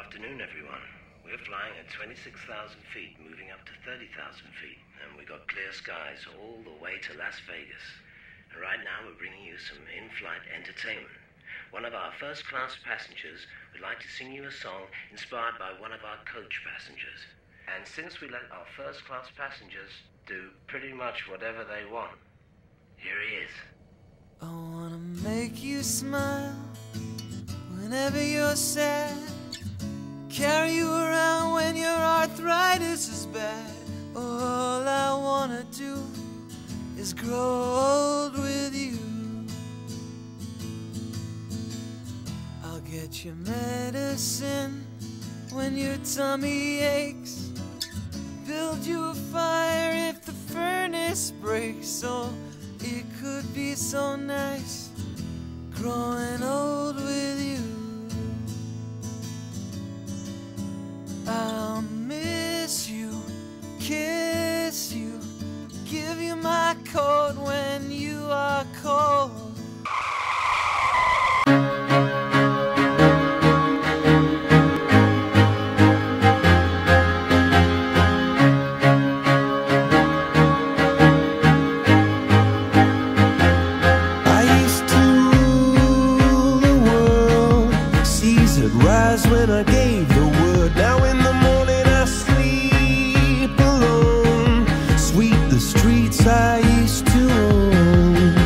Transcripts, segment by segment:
afternoon, everyone. We're flying at 26,000 feet, moving up to 30,000 feet, and we got clear skies all the way to Las Vegas. And right now we're bringing you some in-flight entertainment. One of our first-class passengers would like to sing you a song inspired by one of our coach passengers. And since we let our first-class passengers do pretty much whatever they want, here he is. I wanna make you smile whenever you're sad, carry you around when your arthritis is bad. All I wanna do is grow old with you. I'll get you medicine when your tummy aches, build you a fire if the furnace breaks. Oh, it could be so nice growing old with you. I'll miss you, kiss you, give you my coat when you are cold. Rise when I gave the word. Now in the morning I sleep alone. Sweep the streets I used to own.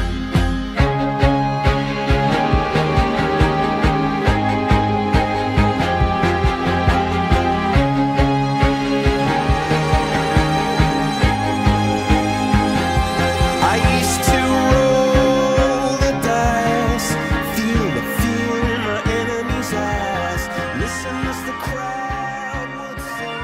I used to roll the dice, feel the fear in my enemy's eyes. Listen as the crowd would sing.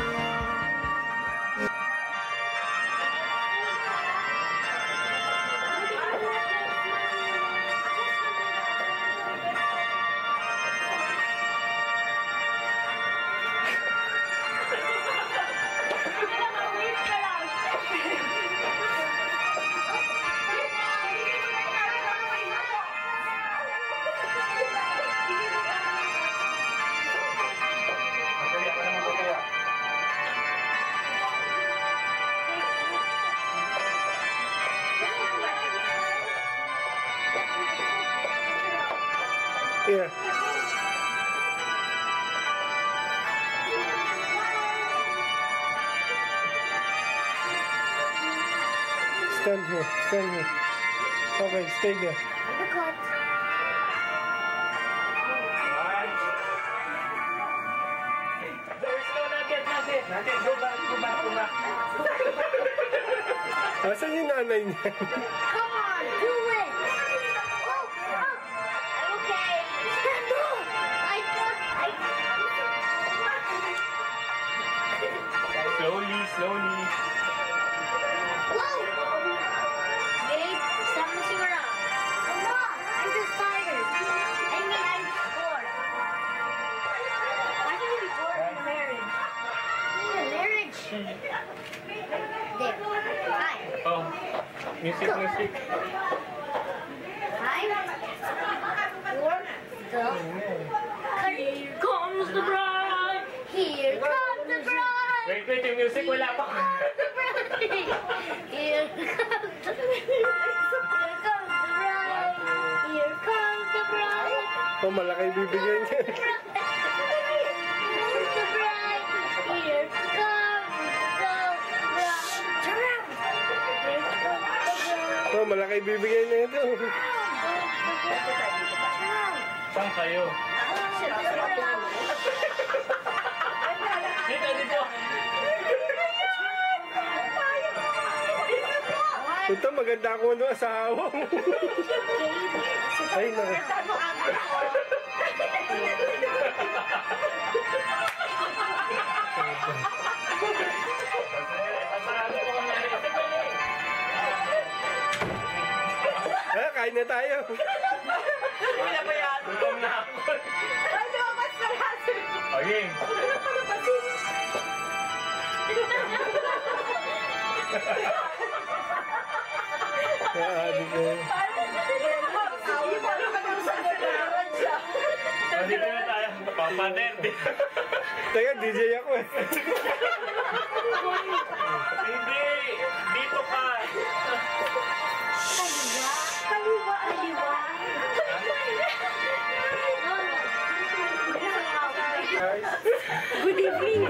Here. Stand here, stand here. Okay, stay there. Asan yung nanay niya? Come on, do it! Okay. Stand up! Slowly, slowly. Whoa! Babe, stop messing around. I'm not. I'm just tired. I mean, I'm bored. Why should you be bored in a marriage? In a marriage? There. Hi. Oh, music, music. Hi. Four. Go. Here comes the bride. Here comes the bride. Wait, wait, yung music wala pa. Here comes the bride. Here comes the bride. Oh, malaki bibigyan niya. Here's the bride. Here comes the bride. Turn around. Here comes the bride. Oh, malaki bibigyan niya ito. Saan kayo? Dito, dito. Ito, maganda ako ng asawa mo. Ay, naku. Ah, kain na tayo. Wala pa yan. Gutom na ako. Ano, mas nalasin. Okay. Dito na tayo. Papa Nerd. Teka, DJ ako eh. Hindi! Dito ka! Kaliwa, kaliwa. Good evening.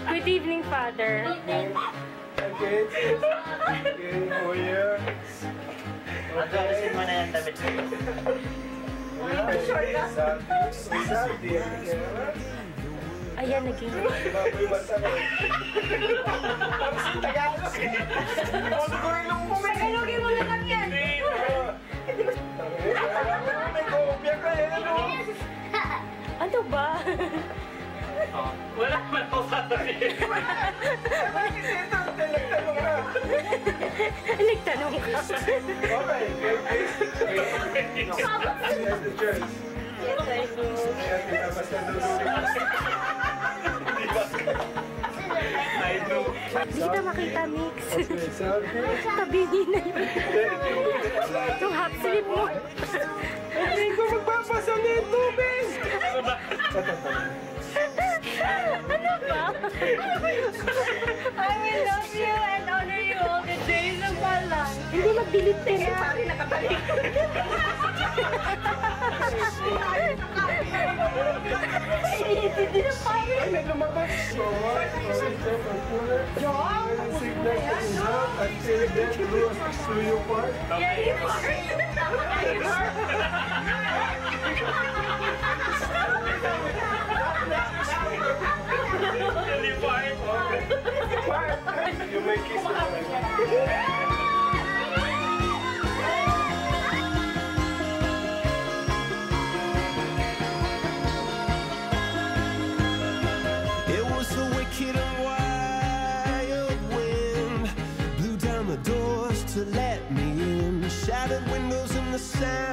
Good evening, Father. Okay. Okay, oh yeah. Magkakasin mo na yung damit mo. Sabi. Ayan, naging. Baboy mata ko. Tagalog. Tagalogin mo na lang yan. May kopya ka eh, ano? Ano ba? Wala man ako sasabihin. Bakit ito? Nagtanong ka. Nagtanong ka. Okay, here's the church. Basta I know. Hindi kita makita, Mix. okay, sabi. Tabihin na yun. Yung half sleep mo. Hindi ko magbabasa na yung tubig! Ano ba? I will love you and honor you all the days of my life. Hindi mag-delete din. Parang nakabalik. Hindi na tayo. Ay, may lumabas! John! At sila din, Studio Park. You may kiss the It was the wicked and wild wind blew down the doors to let me in. Shattered windows and the sound